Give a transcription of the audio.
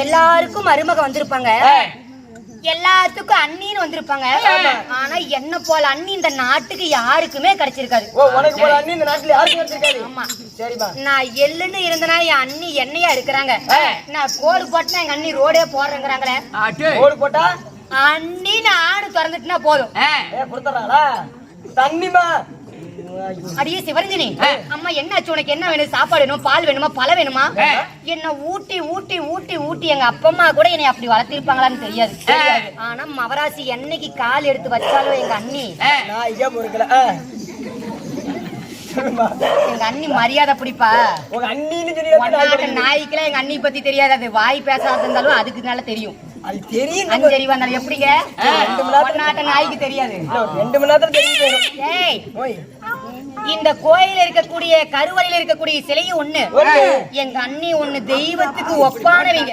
எல்லாருக்கும் மருமக வந்திருப்பாங்க, எல்லாத்துக்கும் அண்ணின்னு வந்திருப்பாங்க. ஆனா என்ன போல அண்ணி இந்த நாட்டுக்கு யாருக்குமே கிடைச்சிருக்காது. நான் எள்ளுன்னு இருந்தனா என் அண்ணி என்னையா இருக்கிறாங்க. நான் கோடு போட்டா எங்க அண்ணி ரோடே போடுறேங்கிறாங்களே. அண்ணின்னு ஆடு திறந்துட்டுனா போதும். அடியே சிவரஞ்சனி, அம்மா என்னாச்சு? உனக்கு என்ன வேணும்? சாப்பாடு வேணுமா, பால் வேணுமா, பழம் வேணுமா? என்ன ஊட்டி ஊட்டி ஊட்டி ஊட்டி எங்க அப்பா அம்மா கூட என்னை அப்படி வளர்த்திருப்பாங்களான்னு தெரியாது. ஆனா மவராசி என்னைக்கு கால் எடுத்து வச்சாலும் எங்க அண்ணி எங்க அண்ணி மரியாதை பிடிப்பா. நாய்க்குலாம் எங்க அண்ணி பத்தி தெரியாது. அது வாய் பேசாத இருந்தாலும் அதுக்கு நல்லா தெரியும். அஞ்சறிவா இருந்தாலும் எப்படிங்க நாய்க்கு தெரியாது. இந்த கோயில இருக்கக்கூடிய கருவறையில இருக்கக்கூடிய சிலையும் ஒண்ணு, எங்க அண்ணி ஒண்ணு தெய்வத்துக்கு ஒப்பானவங்க.